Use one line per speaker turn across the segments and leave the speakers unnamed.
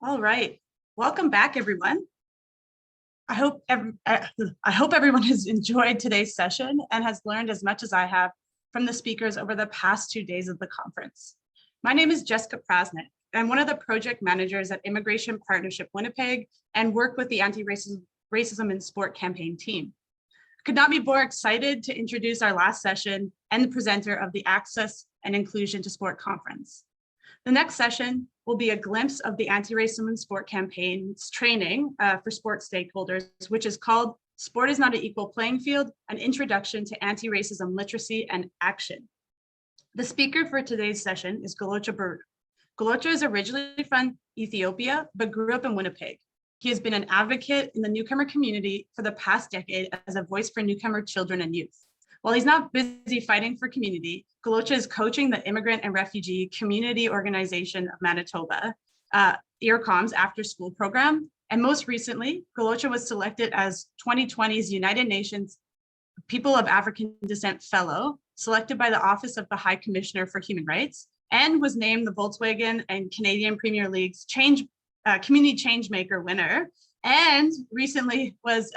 All right. Welcome back, everyone. I hope everyone has enjoyed today's session and has learned as much as I have from the speakers over the past 2 days of the conference. My name is Jessica Prasnik. I'm one of the project managers at Immigration Partnership Winnipeg and work with the Anti-Racism in Sport campaign team. I could not be more excited to introduce our last session and the presenter of the Access and Inclusion to Sport conference. The next session will be a glimpse of the Anti-Racism in Sport campaign's training for sport stakeholders, which is called Sport is Not an Equal Playing Field, an Introduction to Anti-Racism Literacy and Action. The speaker for today's session is Golocha Baru. Golocha is originally from Ethiopia, but grew up in Winnipeg. He has been an advocate in the newcomer community for the past decade as a voice for newcomer children and youth. While he's not busy fighting for community, Golocha is coaching the Immigrant and Refugee Community Organization of Manitoba, IRCOM's after school program. And most recently, Golocha was selected as 2020's United Nations People of African Descent Fellow, selected by the Office of the High Commissioner for Human Rights, and was named the Volkswagen and Canadian Premier League's Community Changemaker winner, and recently was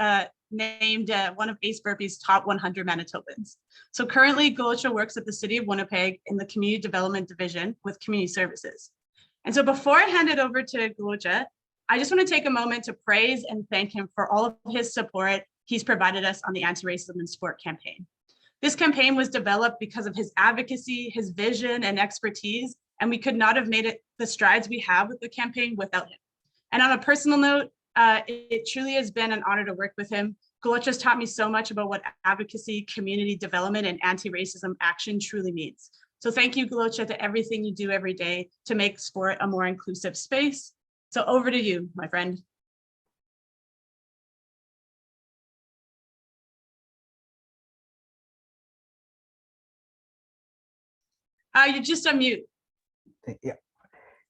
named one of Ace Burpee's top 100 Manitobans. So currently, Golocha works at the City of Winnipeg in the Community Development Division with Community Services. And so before I hand it over to Golocha, I just want to take a moment to praise and thank him for all of his support he's provided us on the Anti-Racism in Sport campaign. This campaign was developed because of his advocacy, his vision, and expertise, and we could not have made it the strides we have with the campaign without him. And on a personal note, it truly has been an honor to work with him. Golocha has taught me so much about what advocacy, community development, and anti-racism action truly means. So thank you, Golocha, to everything you do every day to make sport a more inclusive space. So over to you, my friend. You're just on mute.
Yeah.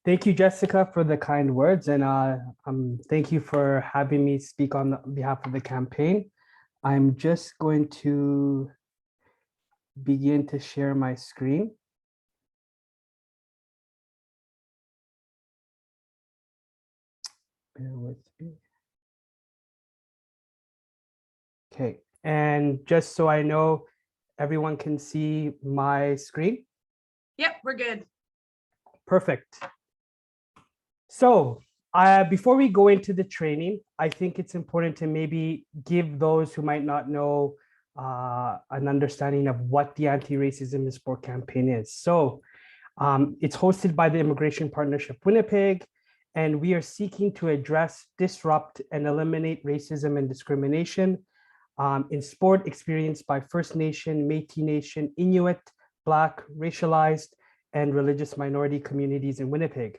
Thank you, Jessica, for the kind words, and thank you for having me speak on behalf of the campaign. I'm just going to begin to share my screen. Bear with me. Okay, and just so I know, everyone can see my screen?
Yep, we're good.
Perfect. So before we go into the training, I think it's important to maybe give those who might not know an understanding of what the Anti-Racism in Sport campaign is. So it's hosted by the Immigration Partnership Winnipeg, and we are seeking to address, disrupt, and eliminate racism and discrimination in sport experienced by First Nation, Métis Nation, Inuit, Black, racialized, and religious minority communities in Winnipeg.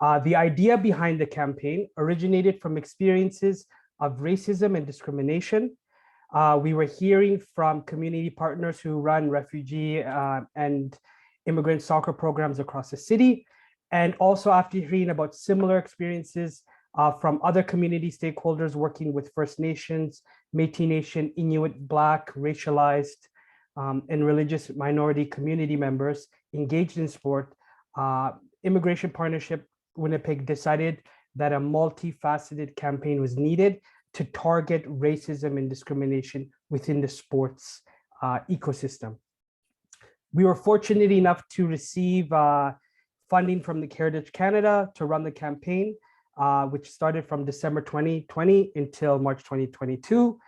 The idea behind the campaign originated from experiences of racism and discrimination. We were hearing from community partners who run refugee and immigrant soccer programs across the city. And also after hearing about similar experiences from other community stakeholders working with First Nations, Métis Nation, Inuit, Black, racialized, and religious minority community members engaged in sport, Immigration Partnership Winnipeg decided that a multifaceted campaign was needed to target racism and discrimination within the sports ecosystem. We were fortunate enough to receive funding from the Heritage Canada to run the campaign, which started from December 2020 until March 2022.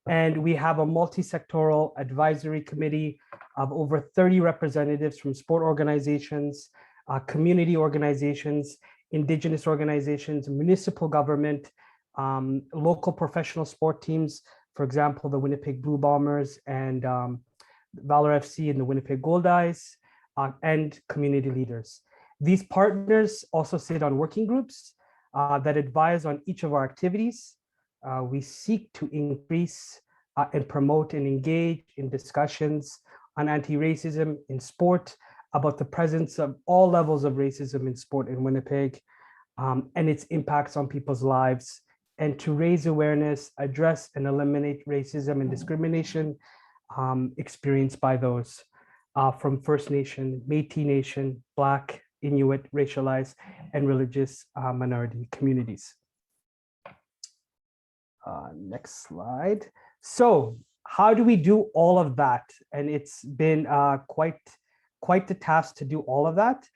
And we have a multi-sectoral advisory committee of over 30 representatives from sport organizations, community organizations, Indigenous organizations, municipal government, local professional sport teams, for example, the Winnipeg Blue Bombers and Valor FC and the Winnipeg Goldeyes, and community leaders. These partners also sit on working groups that advise on each of our activities. We seek to increase and promote and engage in discussions on anti-racism in sport, about the presence of all levels of racism in sport in Winnipeg and its impacts on people's lives, and to raise awareness, address and eliminate racism and discrimination experienced by those from First Nation, Métis Nation, Black, Inuit, racialized, and religious minority communities. Next slide. So how do we do all of that? And it's been quite the task to do all of that.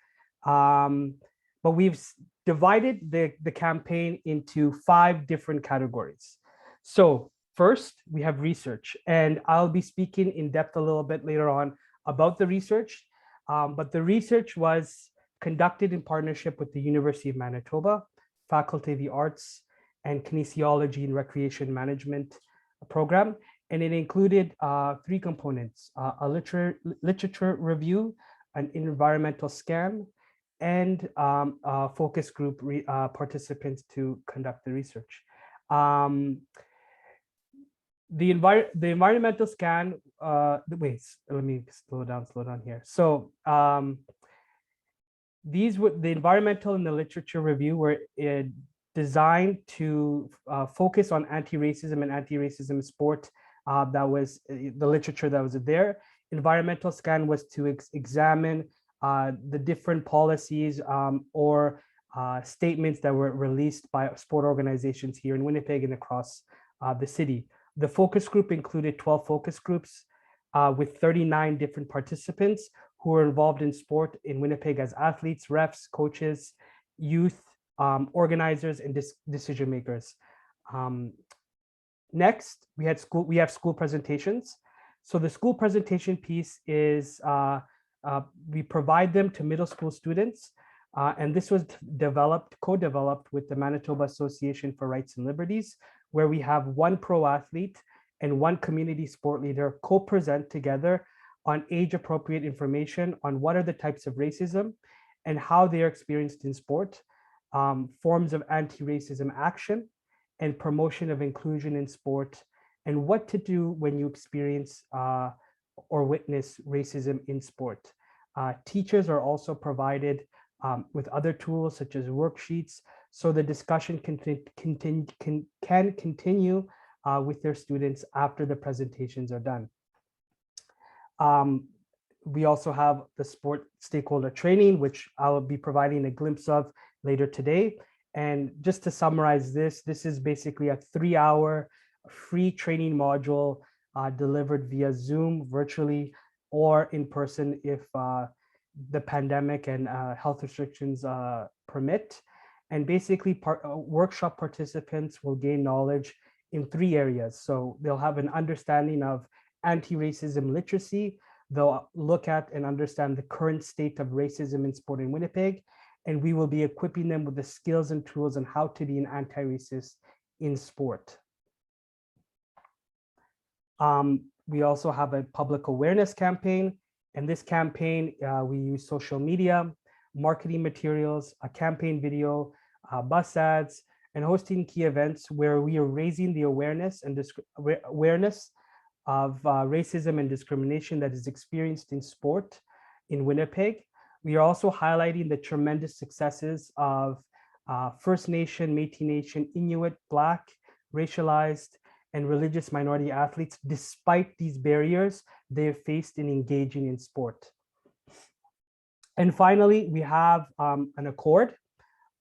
But we've divided the campaign into 5 different categories. So first, we have research, and I'll be speaking in depth a little bit later on about the research. But the research was conducted in partnership with the University of Manitoba, Faculty of the Arts, and Kinesiology and Recreation Management program. And it included 3 components: a literature review, an environmental scan, and focus group participants to conduct the research. The environmental scan, wait, let me slow down here. So these were the environmental and the literature review were designed to focus on anti-racism and anti-racism sport. That was the literature that was there. Environmental scan was to examine the different policies or statements that were released by sport organizations here in Winnipeg and across the city. The focus group included 12 focus groups with 39 different participants who were involved in sport in Winnipeg as athletes, refs, coaches, youth, organizers, and decision makers. Next, we have school presentations. So the school presentation piece is we provide them to middle school students, and this was co-developed with the Manitoba Association for Rights and Liberties, where we have 1 pro athlete and 1 community sport leader co-present together on age-appropriate information on what are the types of racism and how they are experienced in sport, forms of anti-racism action, and promotion of inclusion in sport, and what to do when you experience or witness racism in sport. Teachers are also provided with other tools such as worksheets, so the discussion can continue with their students after the presentations are done. We also have the sport stakeholder training, which I will be providing a glimpse of later today. And just to summarize this is basically a 3-hour free training module delivered via Zoom, virtually, or in person if the pandemic and health restrictions permit. And basically, workshop participants will gain knowledge in 3 areas. So they'll have an understanding of anti-racism literacy. They'll look at and understand the current state of racism in sport in Winnipeg, and we will be equipping them with the skills and tools on how to be an anti-racist in sport. We also have a public awareness campaign. And this campaign, we use social media, marketing materials, a campaign video, bus ads, and hosting key events where we are raising the awareness of racism and discrimination that is experienced in sport in Winnipeg. We are also highlighting the tremendous successes of First Nation, Métis Nation, Inuit, Black, racialized, and religious minority athletes, despite these barriers they have faced in engaging in sport. And finally, we have an accord.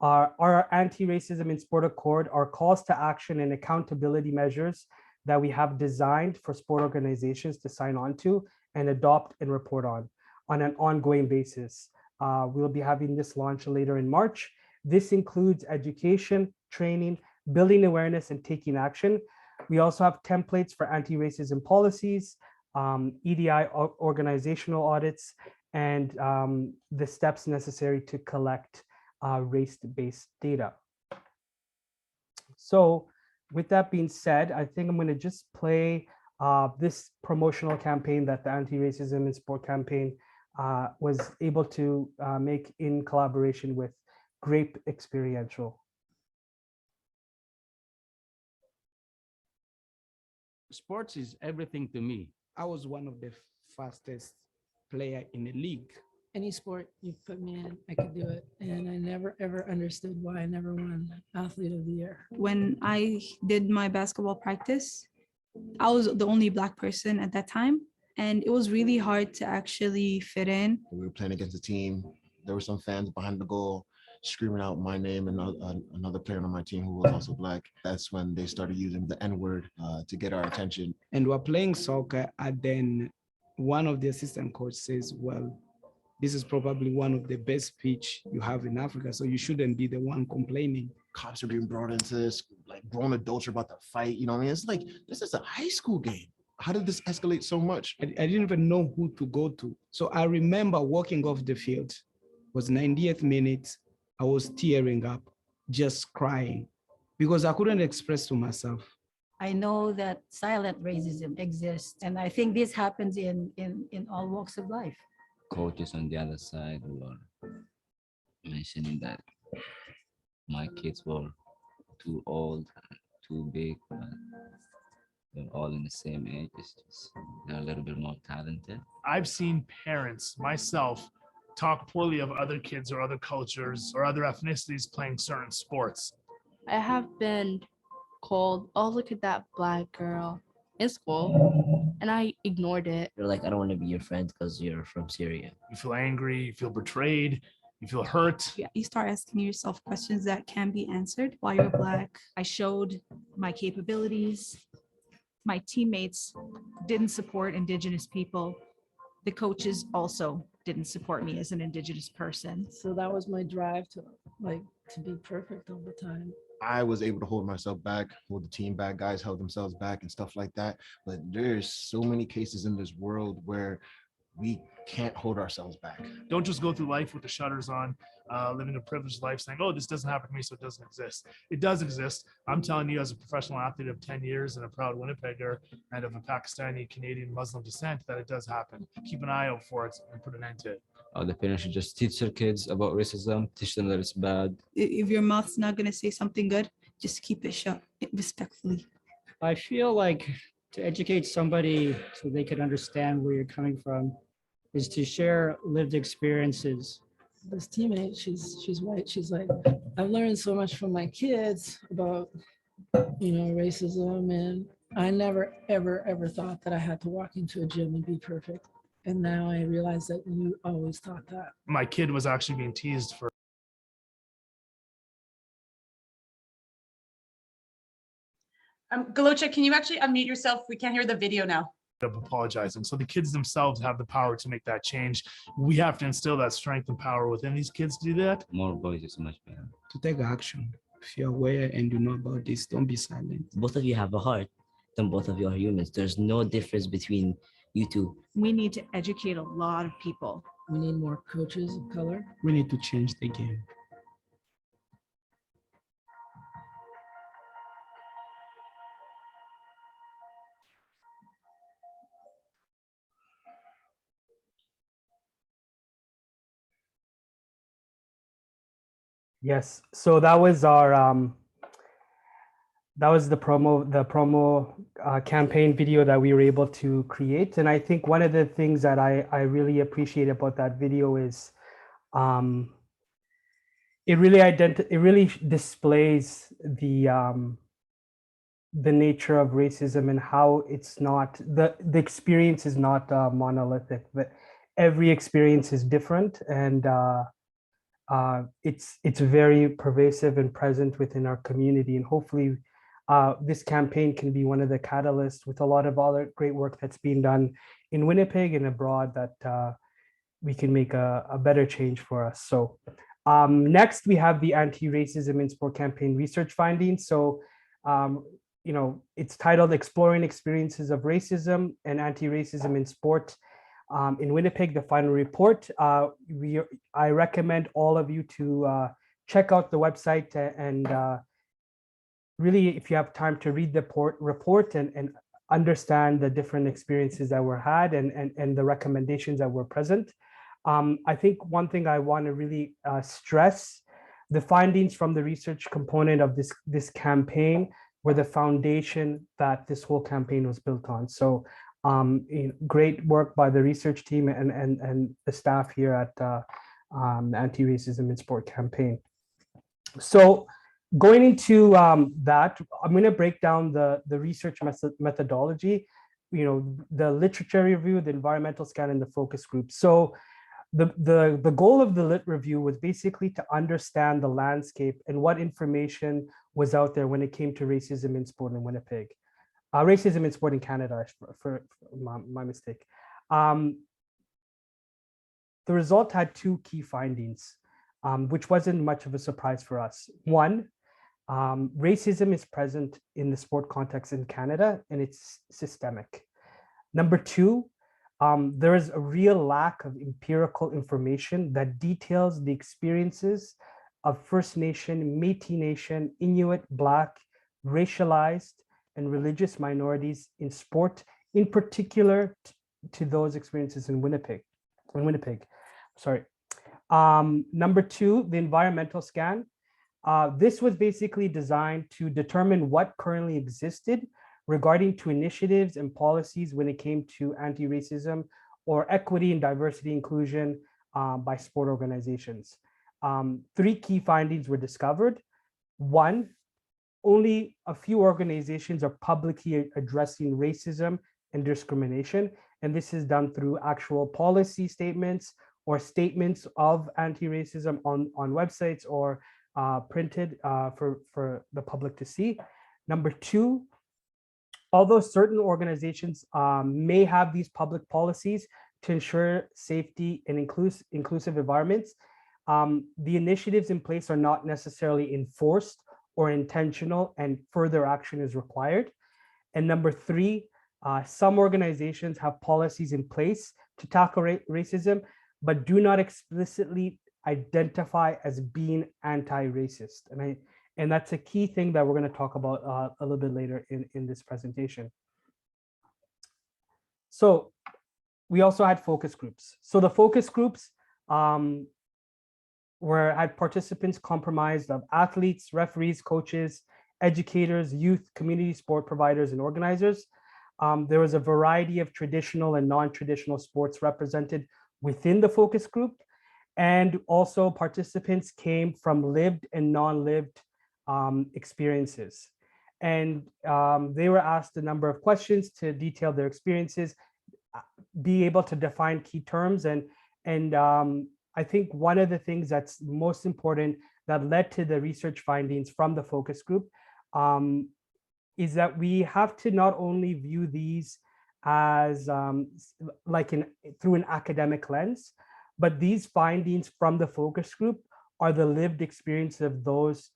Our anti-racism in sport accord are calls to action and accountability measures that we have designed for sport organizations to sign on to and adopt and report on an ongoing basis. We'll be having this launch later in March. This includes education, training, building awareness, and taking action. We also have templates for anti-racism policies, EDI organizational audits, and the steps necessary to collect race-based data. So with that being said, I think I'm going to just play this promotional campaign that the Anti-Racism in Sport campaign was able to make in collaboration with Grape Experiential.
Sports is everything to me.
I was one of the fastest player in the league.
Any sport you put me in, I could do it. And I never, ever understood why I never won Athlete of the Year.
When I did my basketball practice, I was the only Black person at that time. And it was really hard to actually fit in.
We were playing against a team there were some fans behind the goal screaming out my name and another player on my team who was also black. That's when they started using the N-word to get our attention.
And we're playing soccer, and then one of the assistant coach says, well, this is probably one of the best pitch you have in Africa, so you shouldn't be the one complaining.
Cops are being brought into this, like grown adults are about to fight. You know what I mean? It's like, this is a high school game. How did this escalate so much?
I didn't even know who to go to. So I remember walking off the field. It was 90th minute. I was tearing up, just crying, because I couldn't express to myself.
I know that silent racism exists, and I think this happens in all walks of life.
Coaches on the other side were mentioning that my kids were too old, too big, but they're all in the same age. It's just they're a little bit more talented.
I've seen parents, myself, talk poorly of other kids or other cultures or other ethnicities playing certain sports.
I have been called, oh, look at that black girl in school, and I ignored it.
They're like, I don't want to be your friend because you're from Syria.
You feel angry, you feel betrayed, you feel hurt.
Yeah, you start asking yourself questions that can be answered while you're Black. I showed my capabilities. My teammates didn't support Indigenous people. The coaches also didn't support me as an Indigenous person.
So that was my drive to be perfect all the time.
I was able to hold myself back, hold the team back, guys held themselves back and stuff like that. But there's so many cases in this world where we can't hold ourselves back.
Don't just go through life with the shutters on, living a privileged life saying, oh, this doesn't happen to me, so it doesn't exist. It does exist. I'm telling you, as a professional athlete of 10 years and a proud Winnipegger and of a Pakistani, Canadian, Muslim descent, that it does happen. Keep an eye out for it and put an end to it.
The parents should just teach their kids about racism, teach them that it's bad.
If your mouth's not going to say something good, just keep it shut respectfully.
I feel like to educate somebody so they can understand where you're coming from is to share lived experiences.
This teammate, she's white. She's like, I've learned so much from my kids about, racism, and I never, ever thought that I had to walk into a gym and be perfect. And now I realize that you always thought that.
My kid was actually being teased for
Galocha, can you actually unmute yourself? We can't hear the video now.
of apologizing. So the kids themselves have the power to make that change. We have to instill that strength and power within these kids to do that.
More voice is much better.
To take action. If you're aware and you know about this, don't be silent.
Both of you have a heart, then both of you are humans. There's no difference between you two.
We need to educate a lot of people.
We need more coaches of color.
We need to change the game.
Yes, so that was our that was the promo campaign video that we were able to create. And I think one of the things that I really appreciate about that video is it really displays the nature of racism and how it's not the experience is not monolithic, but every experience is different, and it's very pervasive and present within our community. And hopefully this campaign can be one of the catalysts, with a lot of other great work that's being done in Winnipeg and abroad, that we can make a better change for us. So next we have the Anti-Racism in Sport campaign research findings. So it's titled Exploring Experiences of Racism and Anti-Racism in Sport in Winnipeg, the final report. I recommend all of you to check out the website and really, if you have time, to read the report and understand the different experiences that were had and the recommendations that were present. I think one thing I want to really stress, the findings from the research component of this campaign were the foundation that this whole campaign was built on. So great work by the research team and the staff here at the Anti-Racism in Sport campaign. So going into that, I'm going to break down the research methodology, the literature review, the environmental scan, and the focus group. So The goal of the lit review was basically to understand the landscape and what information was out there when it came to racism in sport in Winnipeg. Racism in sport in Canada, for my mistake. The result had two key findings, which wasn't much of a surprise for us. One, racism is present in the sport context in Canada, and it's systemic. Number two, there is a real lack of empirical information that details the experiences of First Nation, Métis Nation, Inuit, Black, racialized, and religious minorities in sport, in particular to those experiences in Winnipeg. Sorry. Number two, the environmental scan. This was basically designed to determine what currently existed regarding to initiatives and policies when it came to anti-racism or equity and diversity inclusion by sport organizations. Three key findings were discovered. One, only a few organizations are publicly addressing racism and discrimination, and this is done through actual policy statements or statements of anti-racism on websites or printed for the public to see. Number two, although certain organizations may have these public policies to ensure safety and inclusive environments, the initiatives in place are not necessarily enforced or intentional, and further action is required. And number three, some organizations have policies in place to tackle racism, but do not explicitly identify as being anti-racist. And that's a key thing that we're going to talk about a little bit later in this presentation. So we also had focus groups. So the focus groups had participants comprised of athletes, referees, coaches, educators, youth, community sport providers, and organizers. There was a variety of traditional and non-traditional sports represented within the focus group. And also participants came from lived and non-lived experiences. And they were asked a number of questions to detail their experiences, be able to define key terms. And I think one of the things that's most important that led to the research findings from the focus group is that we have to not only view these as through an academic lens, but these findings from the focus group are the lived experience of those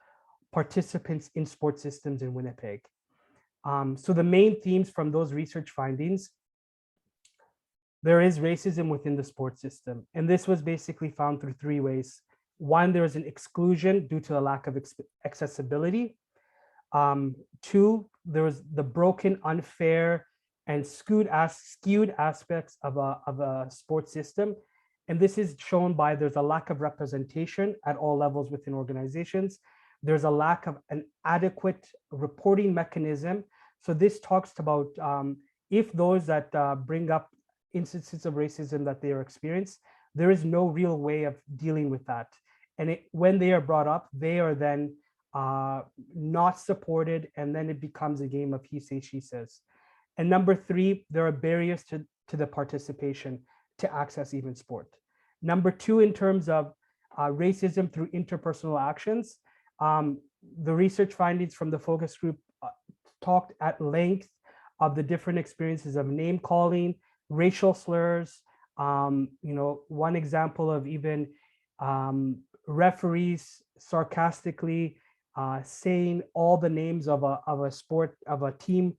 participants in sport systems in Winnipeg. So the main themes from those research findings, there is racism within the sports system. And this was basically found through three ways. One, there was an exclusion due to a lack of accessibility. Two, there was the broken, unfair, and skewed aspects of a sports system. And this is shown by there's a lack of representation at all levels within organizations. There's a lack of an adequate reporting mechanism. So this talks about if those that bring up instances of racism that they are experienced, there is no real way of dealing with that. And when they are brought up, they are then not supported, and then it becomes a game of he says, she says. And number three, there are barriers to the participation to access even sport. Number two, in terms of racism through interpersonal actions, the research findings from the focus group talked at length of the different experiences of name calling, racial slurs. One example of even referees sarcastically saying all the names of a team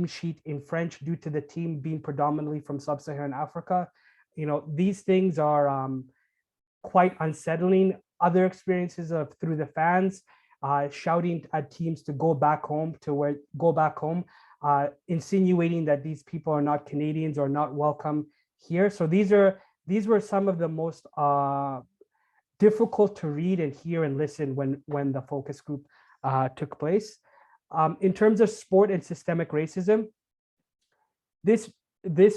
sheet in French due to the team being predominantly from sub-Saharan Africa. These things are quite unsettling. Other experiences through the fans shouting at teams to go back home, insinuating that these people are not Canadians or not welcome here. So these were some of the most difficult to read and hear and listen when the focus group took place. In terms of sport and systemic racism, this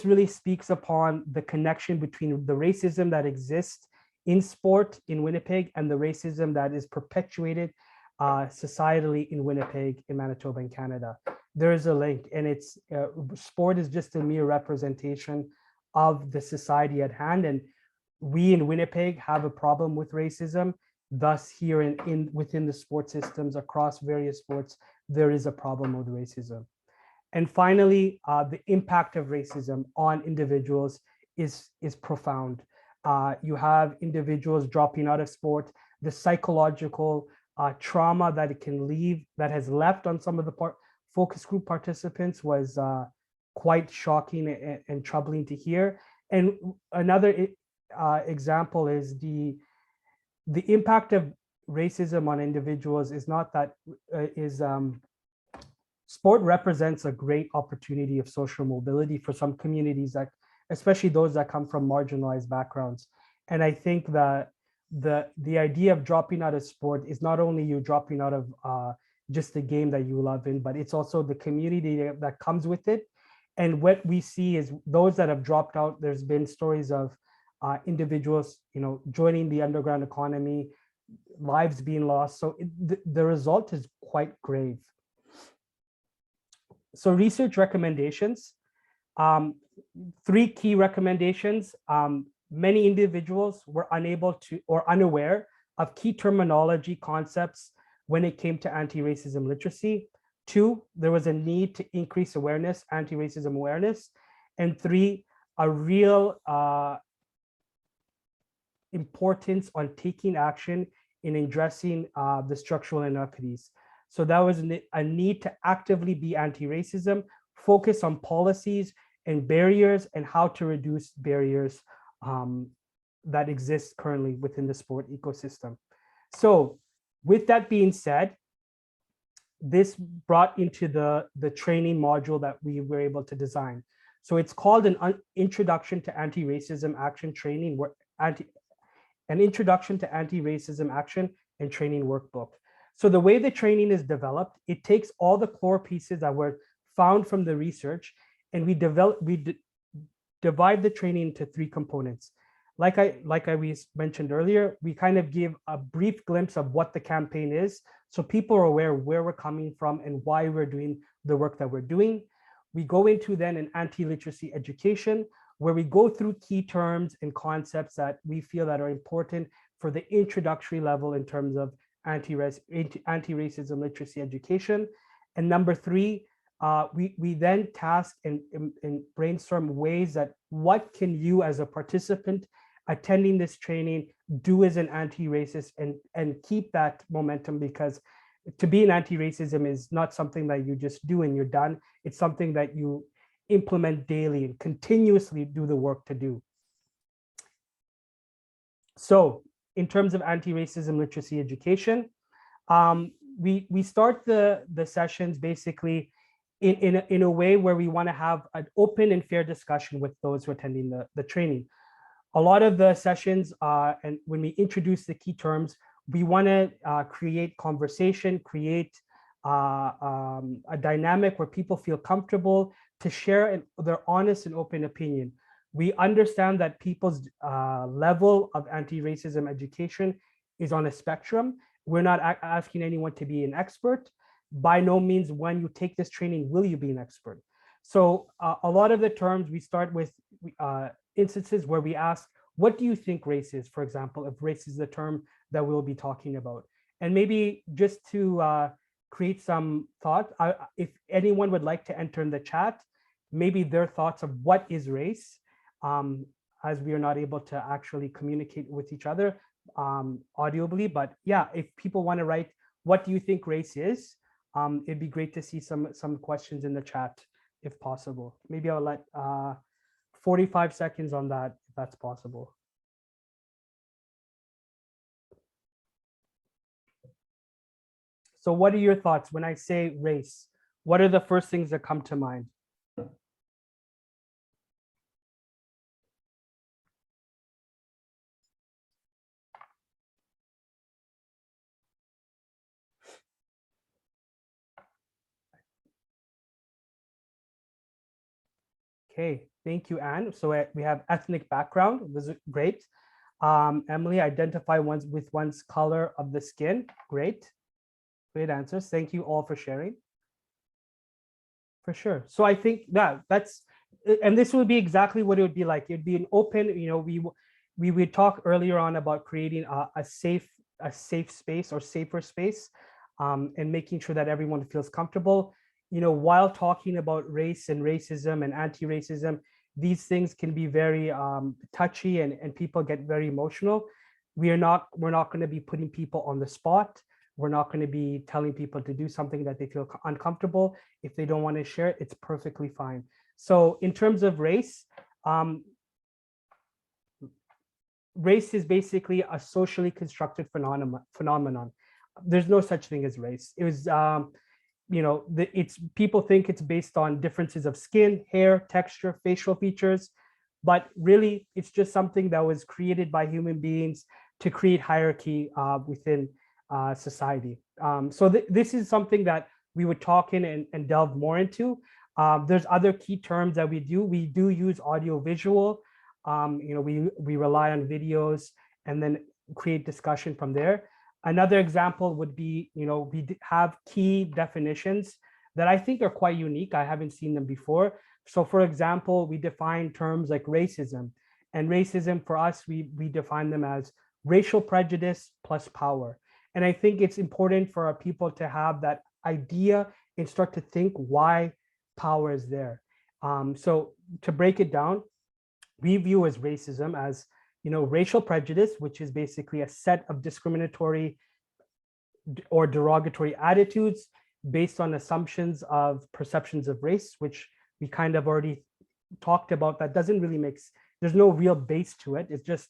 really speaks upon the connection between the racism that exists in sport in Winnipeg and the racism that is perpetuated societally in Winnipeg, in Manitoba, and Canada. There is a link, and it's sport is just a mere representation of the society at hand. And we in Winnipeg have a problem with racism. Thus, here within the sports systems across various sports, there is a problem with racism. And finally, the impact of racism on individuals is profound. You have individuals dropping out of sport, the psychological trauma that it can leave, that has left on some of the focus group participants was quite shocking and troubling to hear. And another example is the impact of racism on individuals is not that sport represents a great opportunity of social mobility for some communities, that especially those that come from marginalized backgrounds. And I think that the idea of dropping out of sport is not only you dropping out of just the game that you love in, but it's also the community that comes with it. And what we see is those that have dropped out, there's been stories of individuals, joining the underground economy, lives being lost. So the result is quite grave. So research recommendations, 3 key recommendations. Many individuals were unable to or unaware of key terminology concepts when it came to anti-racism literacy. 2, there was a need to increase awareness, anti-racism awareness. And 3, a real importance on taking action in addressing the structural inequities. So that was a need to actively be anti-racism, focus on policies and barriers and how to reduce barriers that exist currently within the sport ecosystem. So with that being said, this brought into the training module that we were able to design. So it's called an Introduction to Anti-Racism Action Training, an Introduction to Anti-Racism Action and Training Workbook. So the way the training is developed, it takes all the core pieces that were found from the research, and we divide the training into 3 components. Like I mentioned earlier, we kind of give a brief glimpse of what the campaign is, so people are aware where we're coming from and why we're doing the work that we're doing. We go into then an anti-literacy education, where we go through key terms and concepts that we feel that are important for the introductory level in terms of anti-racism literacy education. And number 3, we then task and brainstorm ways that what can you as a participant attending this training do as an anti-racist and keep that momentum, because to be an anti-racism is not something that you just do and you're done. It's something that you implement daily and continuously do the work to do. So in terms of anti-racism literacy education, we start the sessions basically in a way where we want to have an open and fair discussion with those who are attending the training. A lot of the sessions, and when we introduce the key terms, we want to create conversation, create a dynamic where people feel comfortable to share their honest and open opinion. We understand that people's level of anti-racism education is on a spectrum. We're not asking anyone to be an expert. By no means, when you take this training, will you be an expert? So a lot of the terms, we start with instances where we ask, what do you think race is? For example, if race is the term that we'll be talking about. And maybe just to create some thought, if anyone would like to enter in the chat, maybe their thoughts of what is race, as we are not able to actually communicate with each other audibly. But yeah, if people want to write, what do you think race is? It'd be great to see some questions in the chat if possible. Maybe I'll let 45 seconds on that, if that's possible. So what are your thoughts when I say race? What are the first things that come to mind? Okay, thank you, Anne. So we have ethnic background. This is great. Emily, identify with one's color of the skin. Great. Great answers. Thank you all for sharing. For sure. So I think that's, and this would be exactly what it would be like. It'd be an open, we we talked earlier on about creating a safe space or safer space, and making sure that everyone feels comfortable. While talking about race and racism and anti-racism, these things can be very touchy, and people get very emotional. We're not going to be putting people on the spot. We're not going to be telling people to do something that they feel uncomfortable. If they don't want to share it, it's perfectly fine. So in terms of race, race is basically a socially constructed phenomenon. There's no such thing as race. It was, it's people think it's based on differences of skin, hair, texture, facial features, but really it's just something that was created by human beings to create hierarchy within society. So this is something that we would talk in and delve more into. There's other key terms that we do. We do use audio visual. We rely on videos and then create discussion from there. Another example would be, we have key definitions that I think are quite unique. I haven't seen them before. So for example, we define terms like racism, and racism for us, we define them as racial prejudice plus power. And I think it's important for our people to have that idea and start to think why power is there. So to break it down, we view as racism as, racial prejudice, which is basically a set of discriminatory or derogatory attitudes based on assumptions of perceptions of race, which we kind of already talked about. That doesn't really there's no real base to it. It's just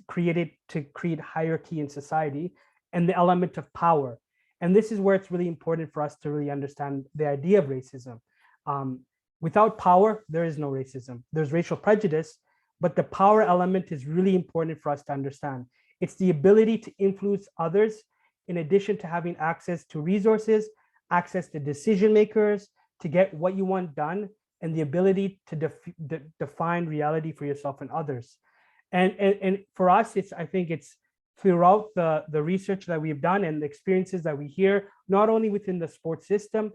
created to create hierarchy in society, and the element of power. And this is where it's really important for us to really understand the idea of racism. Without power, there is no racism. There's racial prejudice, but the power element is really important for us to understand. It's the ability to influence others in addition to having access to resources, access to decision makers, to get what you want done, and the ability to define reality for yourself and others. And for us, I think it's throughout the research that we've done and the experiences that we hear, not only within the sports system.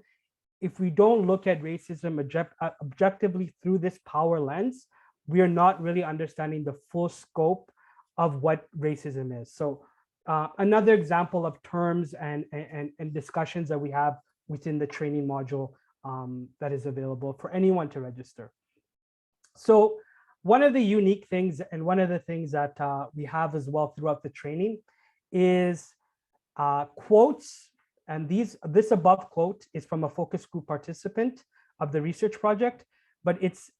If we don't look at racism objectively through this power lens, we are not really understanding the full scope of what racism is. So another example of terms and discussions that we have within the training module that is available for anyone to register. So one of the unique things, and one of the things that we have as well throughout the training, is quotes. And this above quote is from a focus group participant of the research project, but it's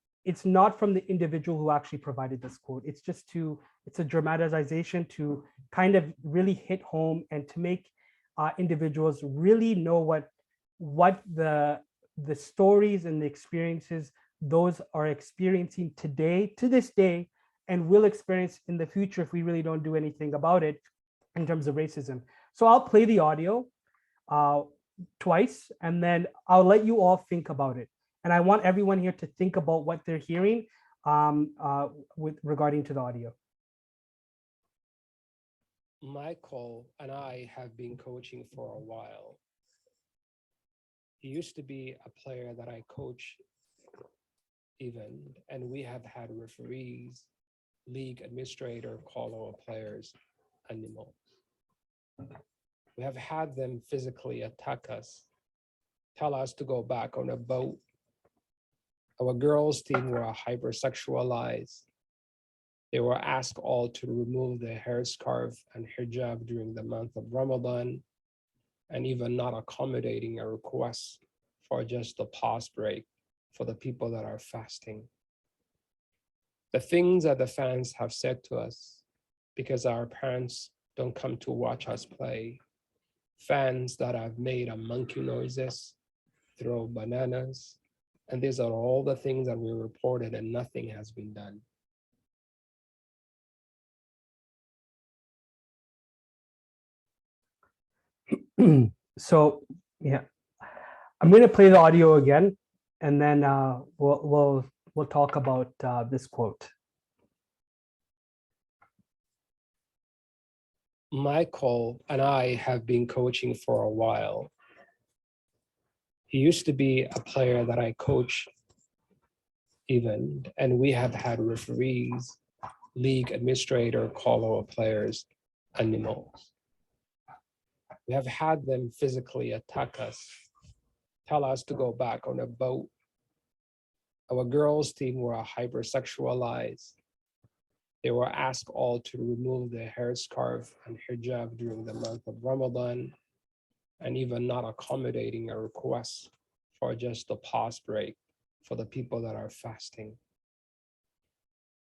not from the individual who actually provided this quote. It's a dramatization to kind of really hit home and to make individuals really know what the stories and the experiences those are experiencing today, to this day, and will experience in the future if we really don't do anything about it in terms of racism. So I'll play the audio twice, and then I'll let you all think about it. And I want everyone here to think about what they're hearing regarding to the audio.
Michael and I have been coaching for a while. He used to be a player that I coach even, and we have had referees, league administrator call our players animals. We have had them physically attack us, tell us to go back on a boat. Our girls' team were hypersexualized. They were asked all to remove their headscarf and hijab during the month of Ramadan, and even not accommodating a request for just a pause break for the people that are fasting. The things that the fans have said to us, because our parents don't come to watch us play, fans that have made a monkey noises, throw bananas, and these are all the things that we reported and nothing has been done.
So yeah, I'm going to play the audio again, and then we'll talk about this quote.
Michael and I have been coaching for a while. He used to be a player that I coach even, and we have had referees, league administrator call our players animals. We have had them physically attack us, tell us to go back on a boat. Our girls' team were hypersexualized. They were asked all to remove their headscarf and hijab during the month of Ramadan, and even not accommodating a request for just a pause break for the people that are fasting.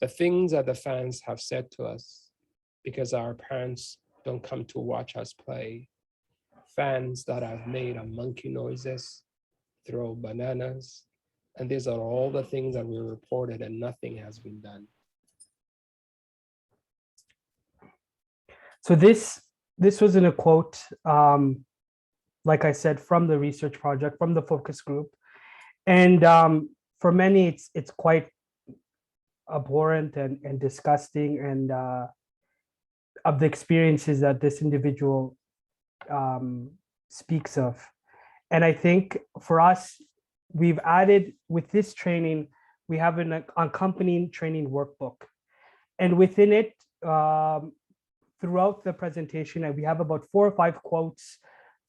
The things that the fans have said to us, because our parents don't come to watch us play, fans that have made a monkey noises, throw bananas, and these are all the things that we reported and nothing has been done.
So this was in a quote, like I said, from the research project, from the focus group. And for many, it's quite abhorrent and disgusting, and of the experiences that this individual speaks of. And I think for us, we've added with this training, we have an accompanying training workbook. And within it, throughout the presentation, and we have about 4 or 5 quotes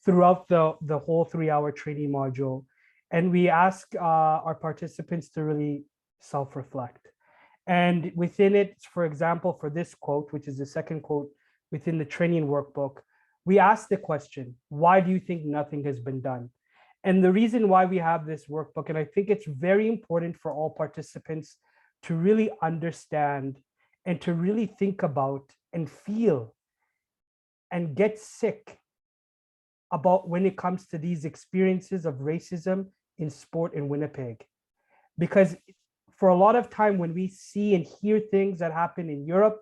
throughout the whole 3-hour training module. And we ask our participants to really self-reflect. And within it, for example, for this quote, which is the second quote within the training workbook, we ask the question, why do you think nothing has been done? And the reason why we have this workbook, and I think it's very important for all participants to really understand and to really think about and feel and get sick about when it comes to these experiences of racism in sport in Winnipeg. Because for a lot of time, when we see and hear things that happen in Europe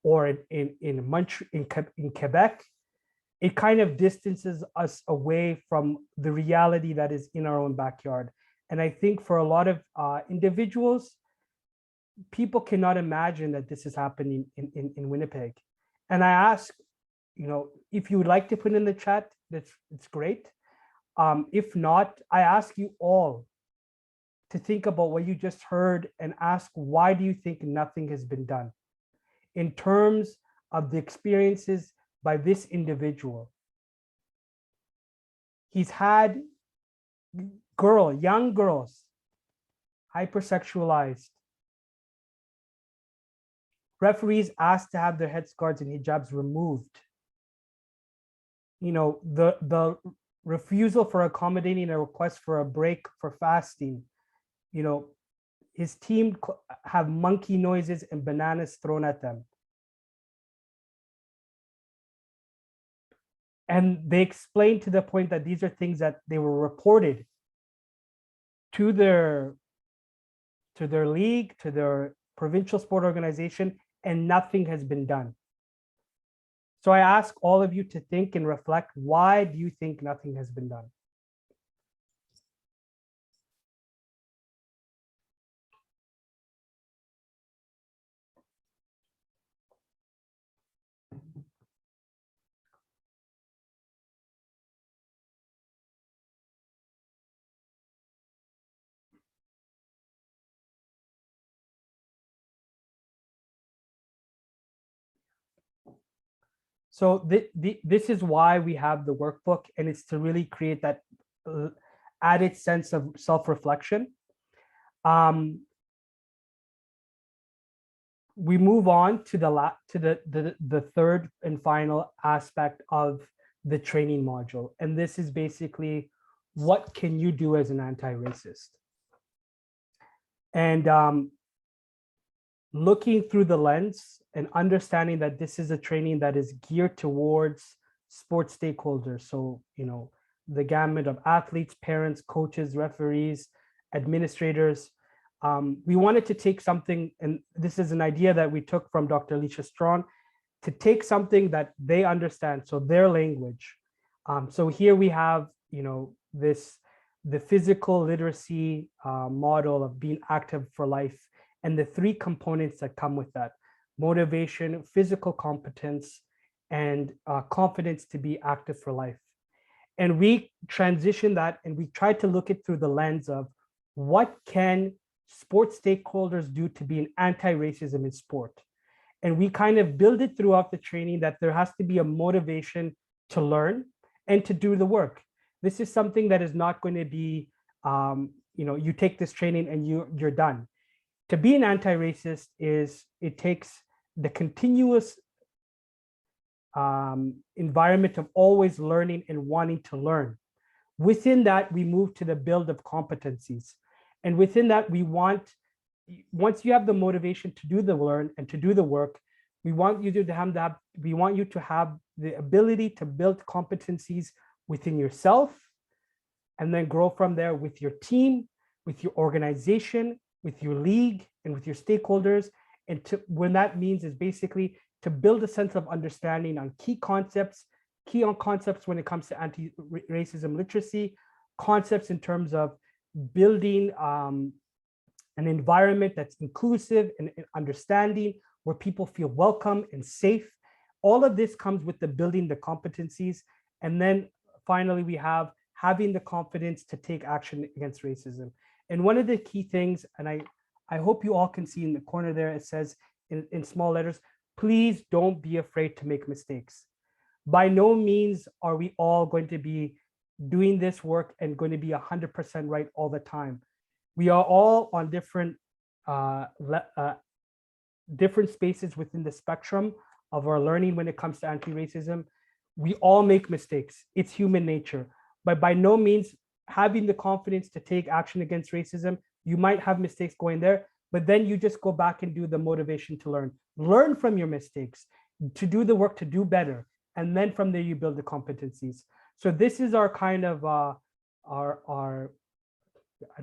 or in Quebec, it kind of distances us away from the reality that is in our own backyard. And I think for a lot of individuals, people cannot imagine that this is happening in Winnipeg. And I ask, if you would like to put in the chat, it's great. If not, I ask you all to think about what you just heard and ask, why do you think nothing has been done in terms of the experiences by this individual? He's had young girls, hypersexualized. Referees asked to have their headscarves and hijabs removed. The refusal for accommodating a request for a break for fasting. His team have monkey noises and bananas thrown at them. And they explained to the point that these are things that they were reported to their league, to their provincial sport organization, and nothing has been done. So I ask all of you to think and reflect, why do you think nothing has been done? So this is why we have the workbook, and it's to really create that added sense of self-reflection. We move on to the third and final aspect of the training module, and this is basically, what can you do as an anti-racist? And looking through the lens and understanding that this is a training that is geared towards sports stakeholders. So, the gamut of athletes, parents, coaches, referees, administrators. We wanted to take something, and this is an idea that we took from Dr. Alicia Strong, to take something that they understand, so their language. So here we have, the physical literacy model of being active for life, and the 3 components that come with that: motivation, physical competence, and confidence to be active for life. And we transition that, and we try to look it through the lens of, what can sports stakeholders do to be an anti-racism in sport? And we kind of build it throughout the training that there has to be a motivation to learn and to do the work. This is something that is not going to be, you take this training and you're done. To be an anti-racist it takes the continuous environment of always learning and wanting to learn. Within that, we move to the build of competencies. And within that, once you have the motivation to do the learn and to do the work, we want you to have the ability to build competencies within yourself, and then grow from there with your team, with your organization, with your league, and with your stakeholders. And when that means is basically to build a sense of understanding on key concepts when it comes to anti-racism literacy, concepts in terms of building an environment that's inclusive and understanding, where people feel welcome and safe. All of this comes with the building the competencies. And then finally, we have having the confidence to take action against racism. And one of the key things, and I hope you all can see in the corner there, it says in small letters, please don't be afraid to make mistakes. By no means are we all going to be doing this work and going to be 100% right all the time. We are all on different spaces within the spectrum of our learning when it comes to anti-racism. We all make mistakes. It's human nature. But by no means having the confidence to take action against racism, you might have mistakes going there, but then you just go back and do the motivation to learn. Learn from your mistakes, to do the work to do better. And then from there, you build the competencies. So this is our kind of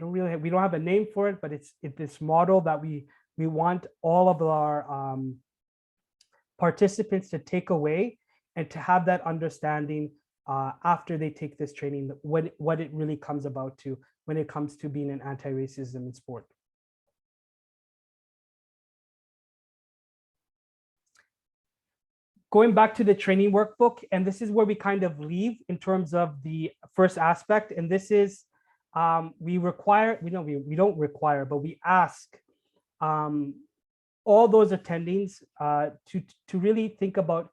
we don't have a name for it, but it's this model that we want all of our participants to take away and to have that understanding after they take this training, what it really comes about to when it comes to being an anti-racism in sport. Going back to the training workbook, and this is where we kind of leave in terms of the first aspect. And this is, we don't require, but we ask all those attendings to really think about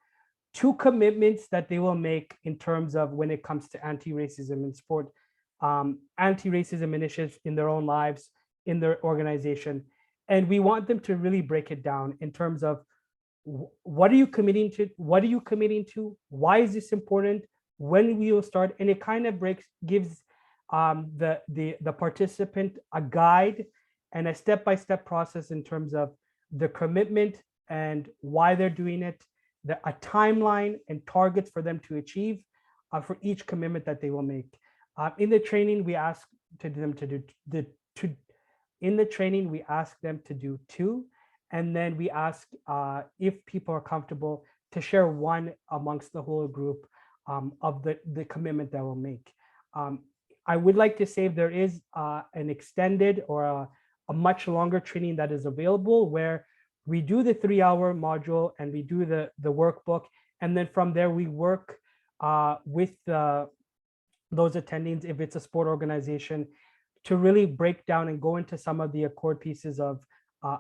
2 commitments that they will make in terms of when it comes to anti-racism in sport, anti-racism initiatives in their own lives, in their organization. And we want them to really break it down in terms of what are you committing to? What are you committing to? Why is this important? When we will start? And it kind of gives the participant a guide and a step-by-step process in terms of the commitment and why they're doing it, a timeline and targets for them to achieve for each commitment that they will make. In the training, we ask them to do 2. And then we ask if people are comfortable to share 1 amongst the whole group of the commitment that we'll make. I would like to say if there is an extended or a much longer training that is available where we do the 3-hour module and we do the workbook. And then from there, we work with those attendings, if it's a sport organization, to really break down and go into some of the accord pieces of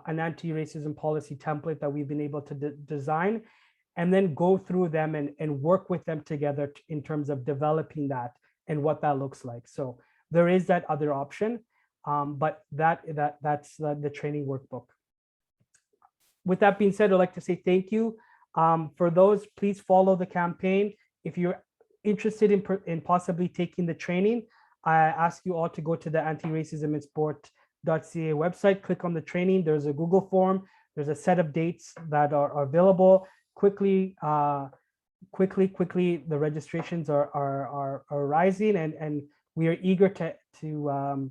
an anti-racism policy template that we've been able to design, and then go through them and work with them together in terms of developing that and what that looks like. So there is that other option, but that's the training workbook. With that being said, I'd like to say thank you. For those, please follow the campaign. If you're interested in possibly taking the training, I ask you all to go to the Anti-Racism in Sport.ca website, click on the training. There's a Google form. There's a set of dates that are available. Quickly, the registrations are rising, and we are eager to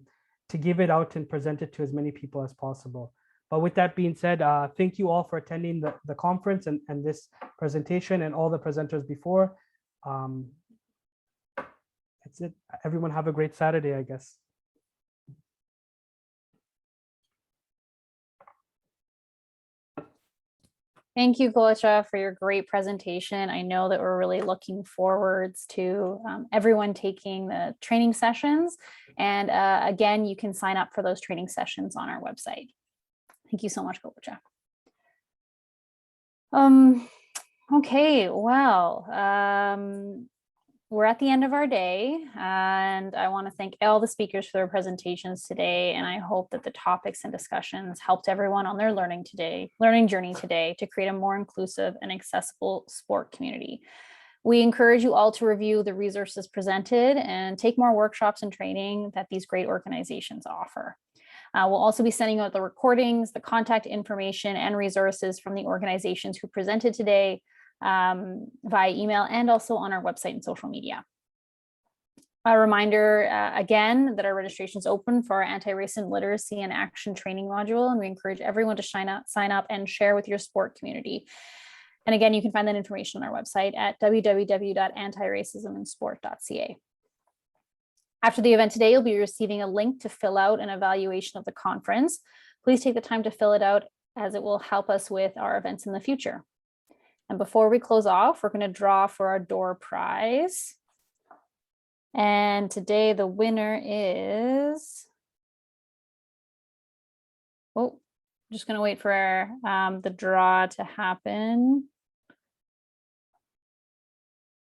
give it out and present it to as many people as possible. But with that being said, thank you all for attending the conference and this presentation and all the presenters before. That's it. Everyone have a great Saturday, I guess.
Thank you, Gulcha, for your great presentation. I know that we're really looking forwards to everyone taking the training sessions. And again, you can sign up for those training sessions on our website. Thank you so much, Gulcha. Okay, well, we're at the end of our day, and I want to thank all the speakers for their presentations today. And I hope that the topics and discussions helped everyone on their learning journey today to create a more inclusive and accessible sport community. We encourage you all to review the resources presented and take more workshops and training that these great organizations offer. We'll also be sending out the recordings, the contact information, and resources from the organizations who presented today via email and also on our website and social media. A reminder again that our registration is open for our anti-racism literacy and action training module, and we encourage everyone to sign up and share with your sport community. And again, you can find that information on our website at www.antiracisminsport.ca. After the event today, you'll be receiving a link to fill out an evaluation of the conference. Please take the time to fill it out, as it will help us with our events in the future. And before we close off, we're going to draw for our door prize. And today the winner is, oh, I'm just going to wait for the draw to happen,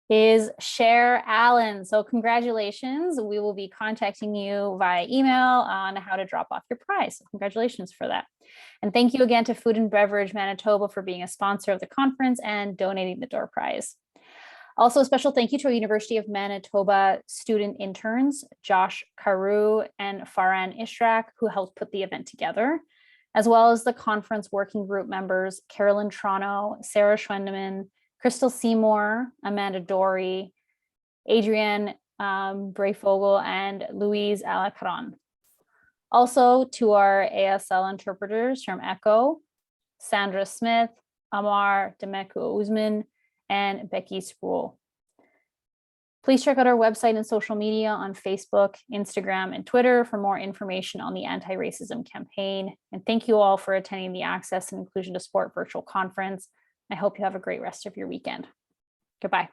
is Cher Allen. So congratulations. We will be contacting you via email on how to drop off your prize. So congratulations for that. And thank you again to Food and Beverage Manitoba for being a sponsor of the conference and donating the door prize. Also, a special thank you to our University of Manitoba student interns, Josh Carew and Farhan Ishrak, who helped put the event together, as well as the conference working group members, Carolyn Trono, Sarah Schwendeman, Crystal Seymour, Amanda Dory, Adrienne Brayfogel, and Louise Alacron. Also to our ASL interpreters from ECHO, Sandra Smith, Amar Demeku Uzman, and Becky Sproul. Please check out our website and social media on Facebook, Instagram, and Twitter for more information on the anti-racism campaign. And thank you all for attending the Access and Inclusion to Sport virtual conference. I hope you have a great rest of your weekend. Goodbye.